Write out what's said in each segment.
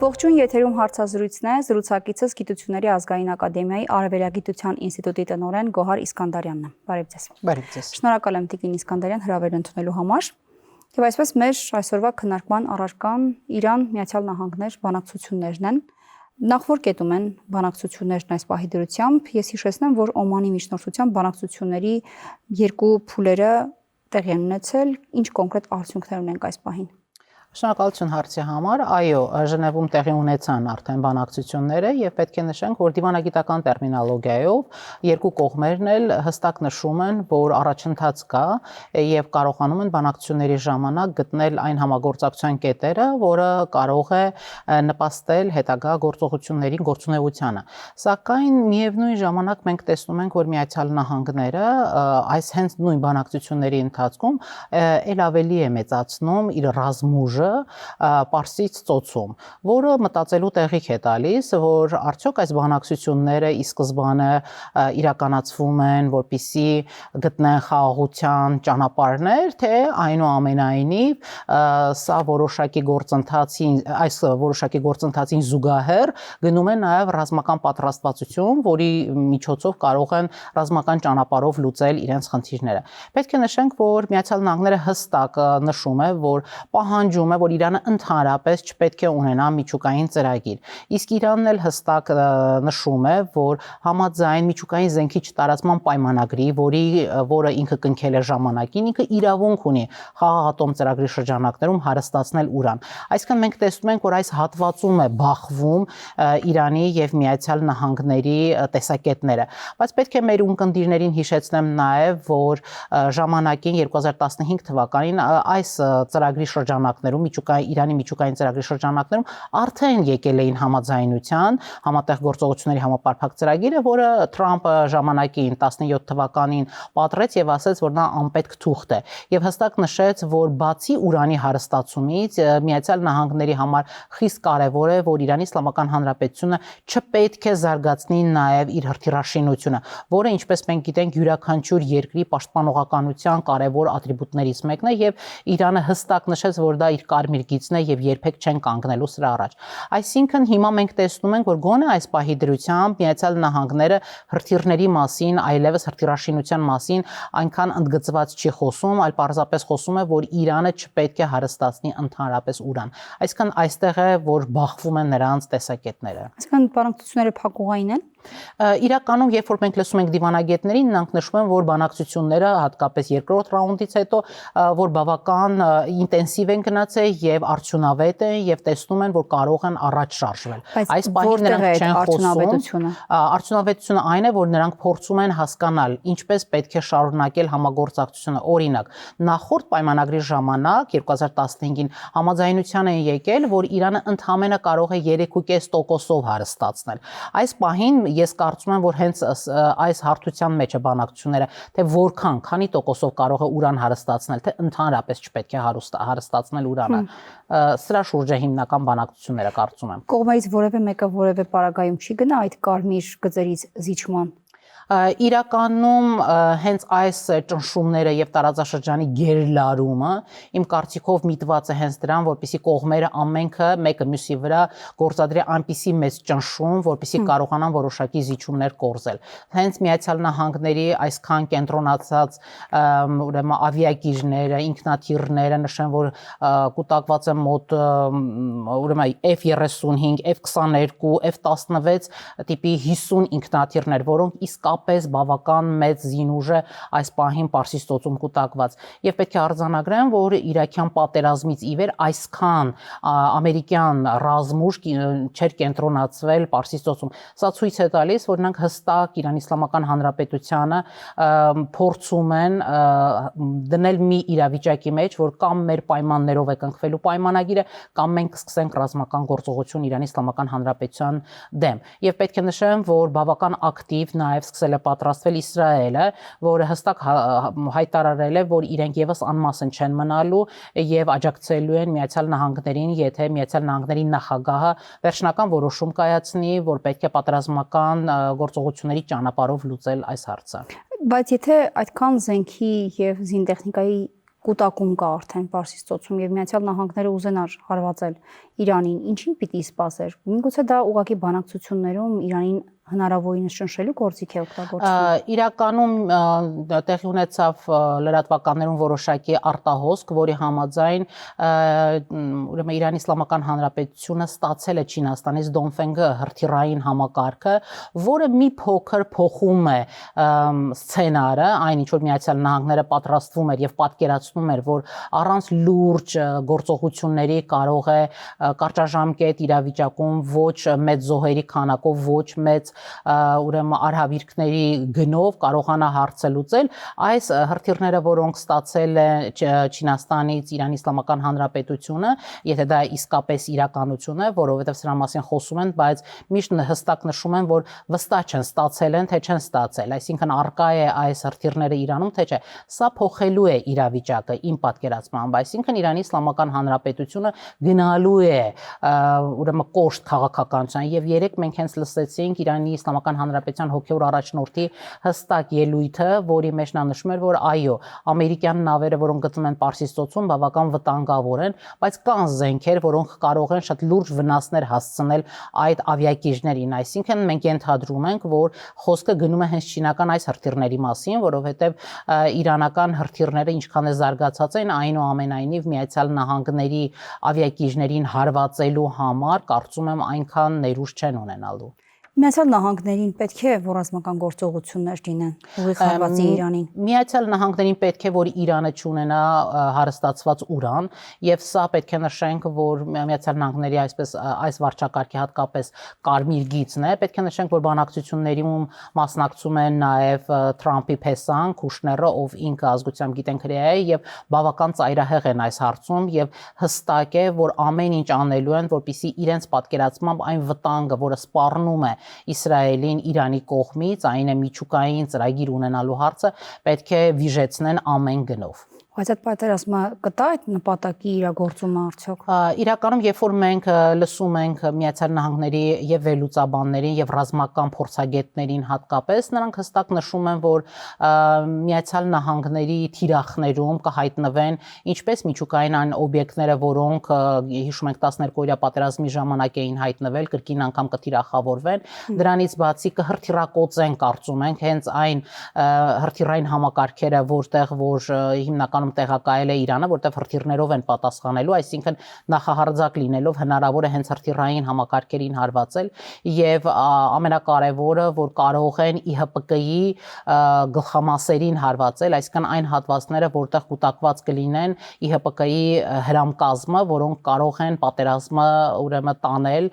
Ողջույն, եթերում հարցազրույցն է, զրուցակիցս Գիտությունների ազգային ակադեմիայի Արևելագիտության ինստիտուտի տնօրեն Գոհար Իսկանդարյանն է։ Բարև ձեզ։ Բարև ձեզ։ Շնորհակալ եմ Տիկին Իսկանդարյան հրավեր ընդունելու համար։ Եվ այսպես մեր այսօրվա քննարկման առարկան Իրան-Միացյալ Նահանգներ բանակցություններն են։ Նախ որ կետում են բանակցություններն այս պահի դրությամբ, ես հիշեցնեմ, որ Օմանի միջնորդությամբ բանակցությունների երկու փուլերը տեղի են ունեցել, ինչ կոնկրետ արդյունքներ ունենք այս պահին։ Շնորհակալություն հարցի համար, այո, Ժնևում տեղի ունեցան արդեն բանակցությունները եւ պետք է նշենք, որ դիվանագիտական տերմինոլոգիայով երկու կողմերն էլ հստակ նշում են, որ առաջընթաց կա եւ կարողանում են բանակցությունների ժամանակ գտնել այն համագործակցության կետերը, որը կարող է նպաստել հետագա գործողությունների գործունեությանը։ Սակայն միևնույն ժամանակ մենք տեսնում ենք, որ Միացյալ Նահանգները այս հենց նույն բանակցությունների ընթացքում ել ավելի է մեծացնում իր ռազմուժը Պարսից ծոցում, որը մտածելու տեղիք է տալիս, որ արդյոք այս բանակցությունները ի սկզբանե իրականացվում են, որպեսզի գտնեն խաղաղության ճանապարհներ, թե այնուամենայնիվ սա որոշակի գործընթացին զուգահեռ գնում է նաև ռազմական պատրաստվածություն, որի միջոցով կարող են ռազմական ճանապարհով լուծել իրենց խնդիրները։ Պետք է նշենք, որ Միացյալ Նահանգները հստակ նշում է, որ պահանջում որ Իրանը ընդհանրապես չպետք է ունենա միջուկային ծրագիր։ Իսկ Իրանն էլ հստակ նշում է, որ համաձայն միջուկային զենքի չտարածման պայմանագրի, որը ինքը կնքել է ժամանակին, ինքը իրավունք ունի խաղաղատոմ ծրագրի շրջանակներում հարստացնել ուրան։ Այսինքն մենք տեսնում ենք, որ այս հատվածում է բախվում Իրանի եւ Միացյալ Նահանգների տեսակետները։ Բայց պետք է մեր ունկնդիրներին հիշեցնեմ նաեւ, որ ժամանակին 2015 թվականին այս ծրագրի շրջանակներում Իրանի միջուկային ծրագրի շրջանակներում արդեն եկել էին համաձայնության համատեղ գործողությունների համապարփակ ծրագիրը, որը Թրամփը ժամանակին 17 թվականին պատրեց եւ ասաց, որ նա անպետք թուղթ է եւ հստակ նշեց, որ բացի ուրանի հարստացումից Միացյալ Նահանգների համար խիստ կարեւոր է, որ Իրանի Իսլամական Հանրապետությունը չպետք է զարգացնի նաեւ իր հրթիռաշինությունը, որը ինչպես մենք գիտենք յուրաքանչյուր երկրի պաշտպանողականության կարեւոր ատրիբուտներից մեկն է եւ Իրանը հստակ նշեց, որ դա իր կարմիր գիծն է եւ երբեք չեն կանգնելու սրա առաջ։ Այսինքն հիմա մենք տեսնում ենք, որ գոնե այս պահի դրությամբ Միացյալ Նահանգները հրթիռների մասին, այլևս հրթիռաշինության մասին այնքան ընդգծված չի խոսում, այլ պարզապես խոսում է, որ Իրանը չպետք է հարստացնի ընդհանրապես ուրան։ Այսինքն այստեղ է, որ բախվում են նրանց տեսակետները։ Այսինքն բանակցությունները փակուղային են։ Իրականում, երբ որ մենք լսում ենք դիվանագետներին, նրանք նշում են, որ բանակցությունները հատկապես երկրորդ ռաունդից հետո, որ բավական ինտենսիվ են գնացել եւ արդյունավետ են եւ տեսնում են, որ կարող են առաջ շարժվել։ Այս պահին նրանք չեն խոսում։ Արդյունավետությունը այն է, որ նրանք փորձում են հասկանալ, ինչպես պետք է շարունակել համագործակցությունը։ Օրինակ, նախորդ պայմանագրի ժամանակ 2015-ին համաձայնության են եկել, որ Իրանը ընդհանրապես կարող է 3.5%-ով հարստացնել։ Այս պահին ես կարծում եմ, որ հենց այս հարթության մեջ է բանակցությունները, թե որքան, քանի տոկոսով կարող է ուրան հարստացնել, թե ընդհանրապես չպետք է հարստացնել ուրանը։ Սրա շուրջ է հիմնական բանակցությունները, կարծում եմ։ Կողմերից որևէ մեկը որևէ պարագայում չի գնա այդ կարմիր գծերից զիջման։ Իրականում հենց այս ճնշումները եւ տարածաշրջանի գերլարումը իմ կարծիքով միտված է հենց դրան, որպեսզի կողմերը ամենքը մեկը մյուսի վրա գործադրի այնպիսի մեծ ճնշում, որպեսզի կարողանան որոշակի զիջումներ կորզել։ Հենց Միացյալ Նահանգների այսքան կենտրոնացած ուրեմն ավիակիրները, ինքնաթիռները նշեն, որ կուտակված է մոտ ուրեմն F-35, F-22, F-16 տիպի 50 ինքնաթիռներ, որոնք իսկապես բավական մեծ զինուժ է այս պահին Պարսից ծոցում կուտակված եւ պետք է արձանագրեմ, որ իրաքյան պատերազմից ի վեր այսքան ամերիկյան ռազմուժ չէր կենտրոնացվել Պարսից ծոցում։ Սա ցույց է տալիս, որ նրանք հստակ Իրանի Իսլամական Հանրապետությանը փորձում են դնել մի իրավիճակի մեջ, որ կամ մեր պայմաններով է կնքվելու պայմանագիրը, կամ մենք սկսենք ռազմական գործողություն Իրանի Իսլամական Հանրապետության դեմ։ Եվ պետք է նշեմ, որ բավական ակտիվ նաեւ սկսել է պատրաստվել Իսրայելը, որը հստակ հայտարարել է, որ իրենք եւս անմասն չեն մնալու եւ աջակցելու են Միացյալ Նահանգներին, եթե Միացյալ Նահանգների նախագահը վերջնական որոշում կայացնի, որ պետք է պատերազմական գործողությունների ճանապարհով լուծել այս հարցը։ Բայց եթե այդքան զենքի եւ զինտեխնիկայի կուտակում կա արդեն Պարսից ծոցում եւ Միացյալ Նահանգները ուզենար հարվածել Իրանին, ինչին պիտի սպասեր։ Միգուցե դա ուղղակի բանակցություններում Իրանին հնարավորինս ճնշելու գործիք է օգտագործվում։ Իրականում տեղի ունեցավ լրատվականներում որոշակի արտահոսք, որի համաձայն ուրեմն Իրանի Իսլամական Հանրապետությունը ստացել է Չինաստանից Դոնֆենգը հրթիռային համակարգը, որը մի փոքր փոխում է սցենարը, այն ինչ որ Միացյալ Նահանգները պատրաստվում էր եւ պատկերացնում էր, որ առանց լուրջ գործողությունների կարող է կարճաժամկետ իրավիճակում ոչ մեծ զոհերի քանակով, ոչ մեծ ուրեմն արհավիրքների գնով կարողանա հարցը լուծել, այս հրթիռները, որոնք ստացել է Չինաստանից Իրանի Իսլամական Հանրապետությունը, եթե դա իսկապես իրականություն է, որովհետև սրա մասին խոսում են, բայց միշտ հստակ նշում են, որ վստահ չեն ստացել են, թե չեն ստացել, այսինքն արկա է այս հրթիռները Իրանում, թե չէ, սա փոխելու է իրավիճակը իմ պատկերացմամբ, այսինքն Իրանի Իսլամական Հանրապետությունը գնալու է ուրեմն կոշտ քաղաքականության եւ երեք մենք հենց լսեցինք Իրանի Իսլամական Հանրապետության հոգեոր առաջնորդի հստակ ելույթը, որի մեջ նա նշում էր, որ այո, ամերիկյան նավերը, որոնք գտնվում են Պարսից ծոցում, բավական վտանգավոր են, բայց կան զենքեր, որոնք կարող են շատ լուրջ վնասներ հասցնել այդ ավիակիժներին, այսինքն մենք ենթադրում ենք, որ խոսքը գնում է հենց չինական այս հրթիռների մասին, որովհետեւ իրանական հրթիռները ինչքան է զարգացած են, այնուամենայնիվ Միացյալ Նահանգների ավիակիժներին հարվածելու համար կարծում եմ այնքան ներուժ չեն ունենալու։ Միացյալ Նահանգներին պետք է որ ռազմական գործողություններ լինեն ուղիղ հարվածի Իրանին։ Միացյալ Նահանգներին պետք է որ Իրանը չունենա հարստացված ուրան եւ սա պետք է նշենք, որ Միացյալ Նահանգների այս վարչակարգի հատկապես կարմիր գիծն է, պետք է նշենք, որ բանակցություններում մասնակցում են նաեւ Թրամփի փեսան, Քուշները, ով ինքը ազգությամբ գիտենք հրեա է եւ բավական ծայրահեղ են այս հարցում եւ հստակ է, որ ամեն ինչ անելու են, որպեսզի իրենց պատկերացմամբ այն վտանգը, որը սպառնում է Իսրայելին Իրանի կողմից, այն է միջուկային ծրագիր ունենալու հարցը, պետք է վիժեցնեն ամեն գնով։ Բայց այդ պատերազմը կտա այդ նպատակի իրագործումը արդյոք։ Իրականում, երբ որ մենք լսում ենք Միացյալ Նահանգների եւ վերլուծաբաններին եւ ռազմական փորձագետներին հատկապես, նրանք հստակ նշում են, որ Միացյալ Նահանգների թիրախներում կհայտնվեն ինչպես միջուկային այն օբյեկտները, որոնք հիշում ենք 12-օրյա պատերազմի ժամանակ էին հայտնվել, կրկին անգամ կթիրախավորվեն, դրանից բացի կհրթիռակոծեն, կարծում ենք, հենց այն հրթիռային համակարգերը, որտեղ որ հիմնական տեղակայել է Իրանը, որտեղ հրթիռներով են պատասխանելու, այսինքն նախահարձակ լինելով հնարավոր է հենց հրթիռային համակարգերին հարվածել եւ ամենակարևորը, որ կարող են ԻՀՊԿ-ի գլխամասերին հարվածել, այսինքն այն հատվածները, որտեղ կուտակված կլինեն ԻՀՊԿ-ի հրամկազմը, որոնք կարող են պատերազմը ուրեմն տանել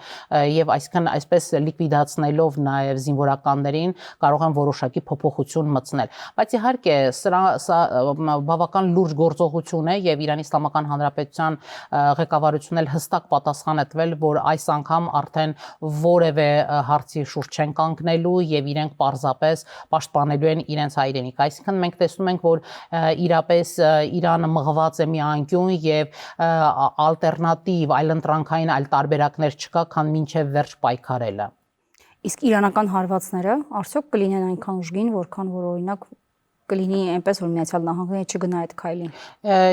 եւ այսինքն այսպես լիկվիդացնելով նաեւ զինվորականներին կարող են որոշակի փոփոխություն մտցնել, բայց իհարկե սա բավական լուրջ գործողություն է եւ Իրանի Իսլամական Հանրապետության ղեկավարությունն էլ հստակ պատասխան է տվել, որ այս անգամ արդեն որևէ հարցի շուրջ չեն կանգնելու եւ իրենք պարզապես պաշտպանելու են իրենց հայրենիքը, այսինքն մենք տեսնում ենք, որ իրապես Իրանը մղված է մի անկյուն եւ ալտերնատիվ այլընտրանքային այլ տարբերակներ չկա, քան մինչեւ վերջ պայքարելը։ Իսկ իրանական հարվածները արդյոք կլինեն այնքան ուժգին, որքան որ օրինակ կլինի այնպես, որ Միացյալ Նահանգները չգնա այդ քայլին։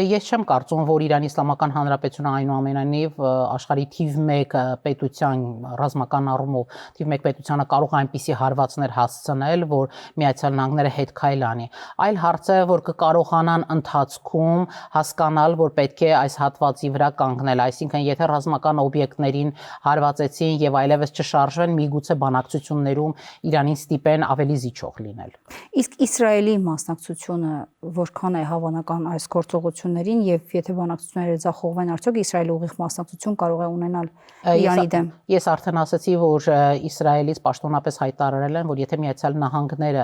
Ես չեմ կարծում, որ Իրանի Իսլամական Հանրապետությունը այնուամենայնիվ աշխարհի թիվ 1 պետության ռազմական առումով թիվ 1 պետությանը կարող է այնպիսի հարվածներ հասցնել, որ Միացյալ Նահանգները հետ քայլ անի։ Այլ հարցը, որ կկարողանան ընթացքում հասկանալ, որ պետք է այս հատվածի վրա կանգնել, այսինքն եթե ռազմական օբյեկտներին հարվածեցին եւ այլևս չշարժվեն, միգուցե բանակցություններում Իրանին ստիպեն ավելի զիջող լինել։ Իսկ Իսրայելի մասնակցությունը որքան է հավանական այս գործողություններին եւ եթե բանակցությունները ձախողվեն, արդյոք Իսրայելը ուղիղ մասնակցություն կարող է ունենալ Իրանի դեմ։ Ես արդեն ասացի, որ Իսրայելից պաշտոնապես հայտարարել են, որ եթե Միացյալ Նահանգները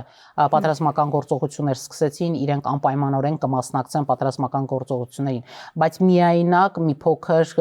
պատերազմական գործողություններ սկսեցին, իրենք անպայմանորեն կմասնակցեն պատերազմական գործողություններին, բայց միայնակ մի փոքր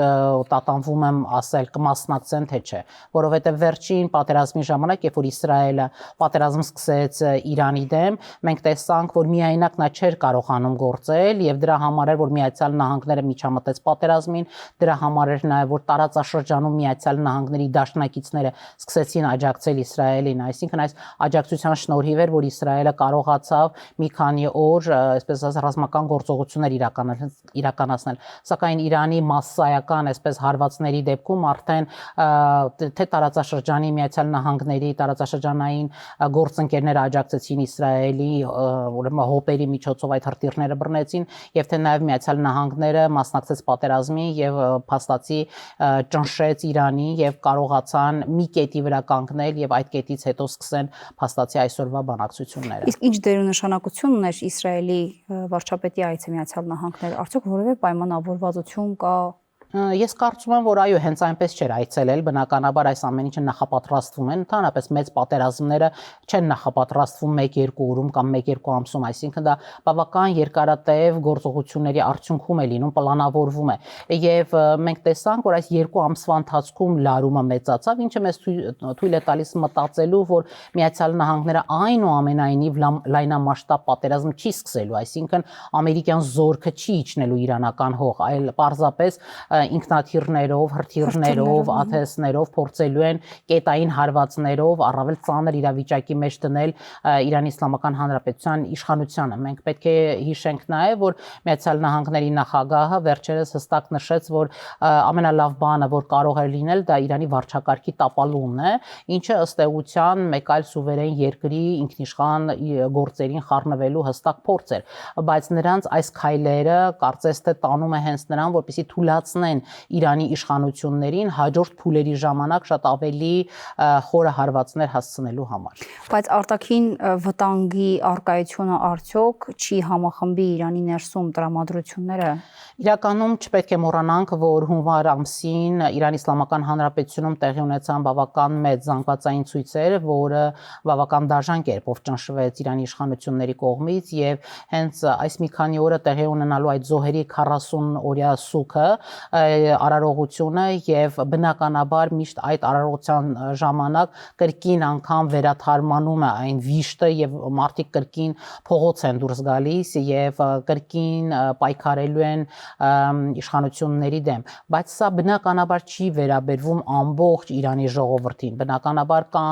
տատանվում եմ ասել կմասնակցեն թե չէ, որովհետեւ վերջին պատերազմի ժամանակ, երբ որ Իսրայելը պատերազմ սկսեց Իրանի դեմ, մենք տեսանք, տեսանք, որ միայնակ նա չէր կարողանում գործել եւ դրա համար էր, որ Միացյալ Նահանգները միջամտեց պատերազմին, դրա համար էր նաեւ, որ տարածաշրջանում Միացյալ Նահանգների դաշնակիցները սկսեցին աջակցել Իսրայելին, այսինքն այս աջակցության շնորհիվ էր, որ Իսրայելը կարողացավ մի քանի օր, այսպես ասած, ռազմական գործողություններ իրականացնել, սակայն Իրանի massայական, այսպես հարվածների դեպքում արդեն թե տարածաշրջանի Միացյալ Նահանգների տարածաշրջանային գործընկերները աջակցեցին Իսրայելի, ուրեմն հոպերի միջոցով այդ հրթիռները բռնեցին, եւ թե նաեւ Միացյալ Նահանգները մասնակցեց պատերազմին եւ փաստացի ճնշեց Իրանի եւ կարողացան մի կետի վրա կանգնել եւ այդ կետից հետո սկսեն փաստացի այսօրվա բանակցությունները։ Իսկ ինչ դեր ու նշանակություն ուներ Իսրայելի վարչապետի այցը Միացյալ Նահանգներ, արդյոք որևէ պայմանավորվածություն կա։ Ես կարծում եմ, որ այո, հենց այնպես չէր այցելել, բնականաբար այս ամեն ինչը նախապատրաստվում են, ընդհանրապես մեծ պատերազմները չեն նախապատրաստվում 1-2 օրում կամ 1-2 ամսում, այսինքն դա բավական երկարատև գործողությունների արդյունքում է լինում, պլանավորվում է։ Եվ մենք տեսանք, որ այս 2 ամսվա ընթացքում լարումը մեծացավ, ինչը մեզ թույլ է տալիս մտածելու, որ Միացյալ Նահանգները այնուամենայնիվ լայնամասշտաբ պատերազմ չի սկսելու, այսինքն ամերիկյան զորքը չի իջնելու իրանական հող, այլ պարզապես ինքնաթիռներով, հրթիռներով, աթեսներով փորձելու են կետային հարվածներով առավել ծանր իրավիճակի մեջ դնել Իրանի Իսլամական Հանրապետության իշխանությանը։ Մենք պետք է հիշենք նաև, որ Միացյալ Նահանգների նախագահը վերջերս հստակ նշեց, որ ամենալավ բանը, որ կարող է լինել, դա Իրանի վարչակարգի տապալումն է, ինչը ըստ էության մեկ այլ սուվերեն երկրի ինքնիշխան գործերին խառնվելու հստակ փորձ էր, բայց նրանց այս քայլերը կարծես թե տանում է հենց նրան, որպեսզի թույլատնեն Իրանի իշխանություններին հաջորդ փուլերի ժամանակ շատ ավելի խորը հարվածներ հասցնելու համար։ Բայց արտաքին վտանգի արկայությունը արդյոք չի համախմբի Իրանի ներսում տրամադրությունները։ Իրականում չպետք է մոռանանք, որ հունվար ամսին Իրանի Իսլամական Հանրապետությունում տեղի ունեցան բավական մեծ զանգվածային ցույցեր, որը բավական դաժան կերպով ճնշվեց Իրանի իշխանությունների կողմից եւ հենց այս մի քանի օրը տեղի ունենալու այդ զոհերի 40-օրյա սուգը արարողությունը եւ բնականաբար միշտ այդ արարողության ժամանակ կրկին անգամ վերաթարմանում է այն վիշտը եւ մարդիկ կրկին փողոց են դուրս գալիս եւ կրկին պայքարելու են իշխանությունների դեմ, բայց սա բնականաբար չի վերաբերվում ամբողջ Իրանի ժողովրդին, բնականաբար կա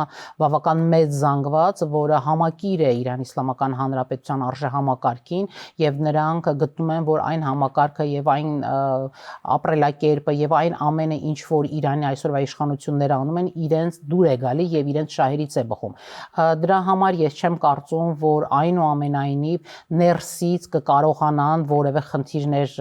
բավական մեծ զանգված, որը համակիր է Իրանի Իսլամական Հանրապետության արժեհամակարգին եւ նրանք գտնում են, որ այն համակարգը եւ այն ապրելակերպը եւ այն ամենը, ինչ որ Իրանի այսօրվա իշխանությունները անում են, իրենց դուր է գալի եւ իրենց շահերից է բխում։ Դրա համար ես չեմ կարծում, որ այնուամենայնիվ ներսից կկարողանան որևէ խնդիրներ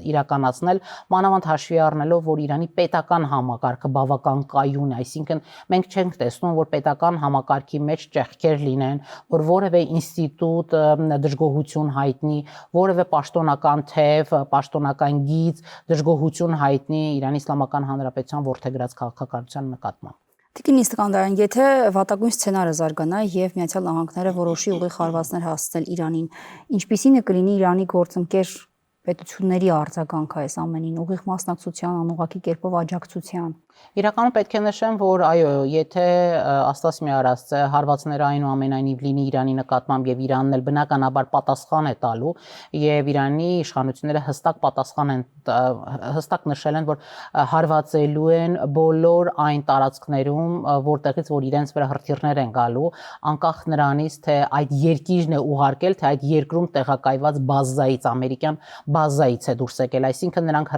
իրականացնել, մանավանդ հաշվի առնելով, որ Իրանի պետական համակարգը բավական կայուն է, այսինքն մենք չենք տեսնում, որ պետական համակարգի մեջ ճեղքեր լինեն, որ որևէ ինստիտուտ դժգոհություն հայտնի, որևէ պաշտոնական թև, պաշտոնական գիծ դժգոհություն հայտնի Իրանի Իսլամական Հանրապետության որդեգրած քաղաքականության նկատմամբ։ Տիկին Իսկանդարյան, եթե վատագույն սցենարը զարգանա եւ Միացյալ Նահանգները որոշի ուղիղ հարվածներ հասցնել Իրանին, ինչպիսին է կլինի Իրանի գործընկեր պետությունների արձագանքը այս ամենին, ուղիղ մասնակցության, անուղղակի կերպով աջակցության։ Իրականում պետք է նշեմ, որ այո, եթե Աստված մի արածը հարվածները այնուամենայնիվ լինի Իրանի նկատմամբ եւ Իրանն էլ բնականաբար պատասխան է տալու եւ Իրանի իշխանությունները հստակ պատասխան են հստակ նշել են, որ հարվածելու են բոլոր այն տարածքներում, որտեղից որ իրենց վրա հրթիռներ են գալու, անկախ նրանից, թե այդ երկիրն է ուղարկել, թե այդ երկրում տեղակայված բազայից, ամերիկյան բազայից է դուրս եկել, այսինքն նրանք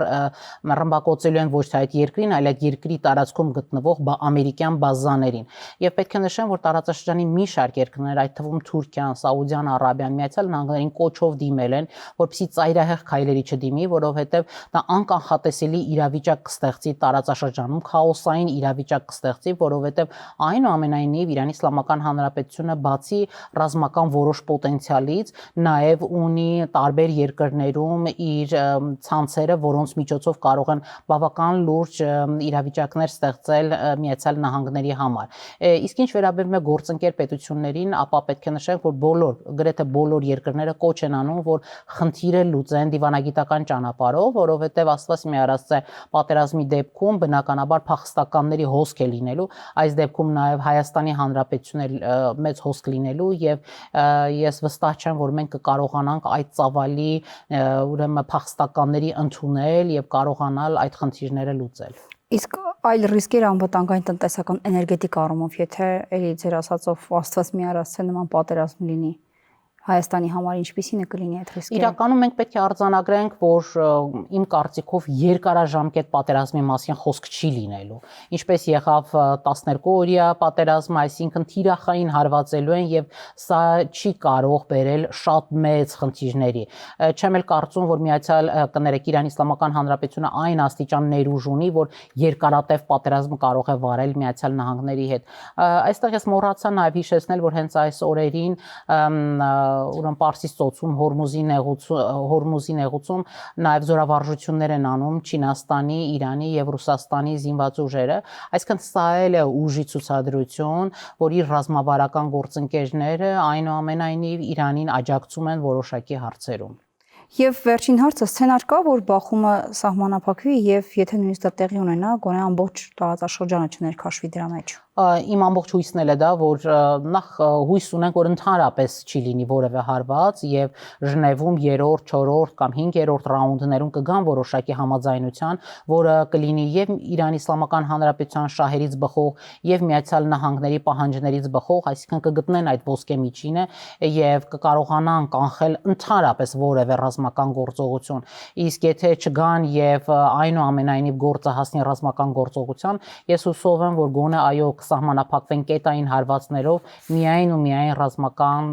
ռմբակոծելու են ոչ թե այդ երկրին, այլ այդ երկրի տարածքում գտնվող ամերիկյան բազաներին։ Եվ պետք է նշեմ, որ տարածաշրջանի մի շարք երկրներ, այդ թվում Թուրքիան, Սաուդյան Արաբիան, Միացյալ Նահանգներին կոչով դիմել են, որպեսզի ծայրահեղ քայլերի չդիմի, որովհետև դա անկանխատեսելի իրավիճակ կստեղծի տարածաշրջանում, քաոսային իրավիճակ կստեղծի, որովհետև այնուամենայնիվ Իրանի Իսլամական Հանրապետությունը բացի ռազմական որոշ պոտենցիալից նաև ունի տարբեր երկրներում ստեղծում իր ցանցերը, որոնց միջոցով կարող են բավական լուրջ իրավիճակներ ստեղծել Միացյալ Նահանգների համար։ Իսկ ինչ վերաբերում է գործընկեր պետություններին, ապա պետք է նշենք, որ գրեթե բոլոր երկրները կոչ են անում, որ խնդիրը լուծեն դիվանագիտական ճանապարհով, որովհետև Աստված մի արածը պատերազմի դեպքում բնականաբար փախստականների հոսք է լինելու, այս դեպքում նաև Հայաստանի Հանրապետությունը մեծ հոսք լինելու եւ ես վստահ չեմ, որ մենք կկարողանանք այդ ծավալի ուրեմն փախստականների ընդունել եւ կարողանալ այդ խնդիրները լուծել։ Իսկ այլ ռիսկեր անվտանգային տնտեսական էներգետիկ առումով, եթե էլի ձեր ասածով Աստված մի արած նման պատերազմ լինի, Հայաստանի համար ինչպիսին է կլինի այդ ռիսկերը։ Իրականում մենք պետք է արձանագրենք, որ իմ կարծիքով երկարաժամկետ պատերազմի մասին խոսք չի լինելու։ Ինչպես եղավ 12-օրյա պատերազմը, այսինքն թիրախային հարվածելու են եւ սա չի կարող բերել շատ մեծ խնդիրների։ Չեմ էլ կարծում, որ Իրանի Իսլամական Հանրապետությունը այն աստիճան ներուժ ունի, որ երկարատև պատերազմ կարող է վարել Միացյալ Նահանգների հետ։ Այստեղ ես մոռացա նաեւ հիշեցնել, որ հենց այս օրերին ուրեմն Պարսից ծոցում Հորմուզի նեղուցում նաև զորավարժություններ են անում Չինաստանի, Իրանի եւ Ռուսաստանի զինված ուժերը, այսինքն սա էլ է ուժի ցուցադրություն, որ իր ռազմավարական գործընկերները այնուամենայնիվ Իրանին աջակցում են որոշակի հարցերում։ Եվ վերջին հարցը սցենար կա, որ Բախումը սահմանափակվի եւ եթե նույնիսկ դա տեղի ունենա, գոնե ամբողջ տարածաշրջանը չներքաշվի դրա մեջ։ Իմ ամբողջ հույսն էլ է դա, որ նախ հույս ունենք, որ ընդհանրապես չի լինի որևէ հարված եւ Ժնևում 3-րդ, 4-րդ կամ 5-րդ ռաունդներում կգան որոշակի համաձայնության, որը կլինի եւ Իրանի Իսլամական Հանրապետության շահերից բխող եւ Միացյալ Նահանգների պահանջներից բխող, այսինքն կգտնեն այդ ոսկե միջինը եւ կկարողանան կանխել ընդհանրապես որևէ ռազմական գործողություն։ Իսկ եթե չգան եւ այնուամենայնիվ գործը հասնի ռազմական գործողության, ես հուսով եմ, որ գոնե այո սահմանափակվեն կետային հարվածներով միայն ու միայն ռազմական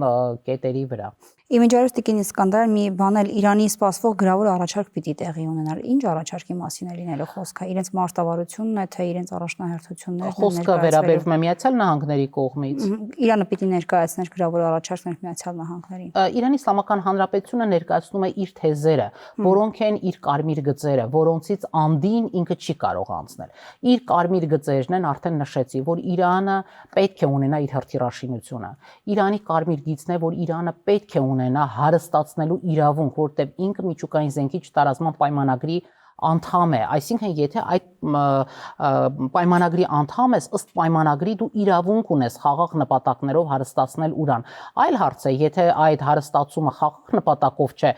կետերի վրա։ Իմիջիայլոց Տիկին Իսկանդարյան, մի բան էլ Իրանի սպասվող գրավոր առաջարկ պիտի տեղի ունենալ։ Ինչ առաջարկի մասին է լինելու խոսքը։ Իրենց մարտավարությունն է, թե իրենց առաջնահերթություններն են։ Խոսքը վերաբերվում է Միացյալ Նահանգների կողմից։ Իրանը պիտի ներկայացներ գրավոր առաջարկներ Միացյալ Նահանգներին։ Իրանի Իսլամական Հանրապետությունը ներկայացնում է իր թեզերը, որոնք են իր կարմիր գծերը, որոնցից անդին ինքը չի կարող անցնել։ Իր կարմիր գծերն են, արդեն նշեցի, որ Իրանը պետք է ունենա իր հրթիռաշինությունը։ Իրանի կարմիր գիծն է, որ Իրանը պետք է ունենա հարստացնելու իրավունք, որտեղ ինքը միջուկային զենքի չտարածման պայմանագրի անդամ է, այսինքն եթե այդ պայմանագրի անդամ ես, ըստ պայմանագրի դու իրավունք ունես խաղաղ նպատակներով հարստացնել ուրան։ Այլ հարց է, եթե այդ հարստացումը խաղաղ նպատակով չէ,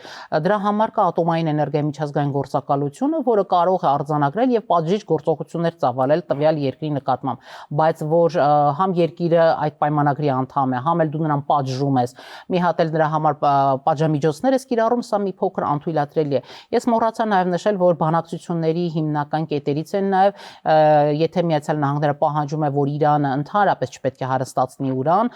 դրա համար կա ատոմային էներգիայի միջազգային գործակալությունը, որը կարող է արձանագրել եւ պատժիչ գործողություններ ծավալել տվյալ երկրի նկատմամբ, բայց որ համ երկիրը այդ պայմանագրի անդամ է, համ էլ դու նրան պատժում ես, մի հատ էլ դրա համար պատժամիջոցներ ես կիրառում, սա մի փոքր անթույլատրելի է։ Ես մոռացա նաեւ նշել, որ բանակցությունների հիմնական կետերից են նաև, եթե Միացյալ Նահանգները պահանջում է, որ Իրանը ընդհանրապես չպետք է հարստացնի ուրան,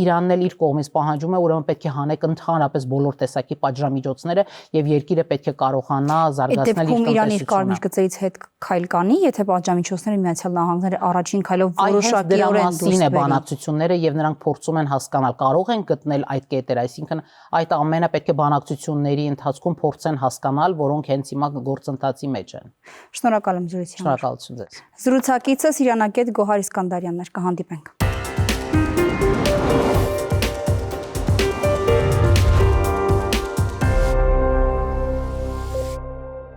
Իրանն էլ իր կողմից պահանջում է, ուրեմն պետք է հանեք ընդհանրապես բոլոր տեսակի պատժամիջոցները եւ երկիրը պետք է կարողանա զարգացնել իր տնտեսությունը։ Իրանը իր կարմիր գծերից հետ քայլ կանի, եթե պատժամիջոցները Միացյալ Նահանգները առաջին քայլով որոշակիորեն դուրս բերեն։ Բանակցությունները եւ նրանք փորձում են հասկանալ, կարող են գտնել այդ կետերը, այսինքն այդ ամենը պետք է բանակցությունների ընթացքում փորձեն հասկանալ, որոնք հենց հիմա գործընթացի մեջ են։ Շնորհակալ եմ զրույցի համար։ Շնորհակալություն ձեզ։ Զրուցակիցս Իրանագետ Գոհար Իսկանդարյանն էր, կհանդիպենք։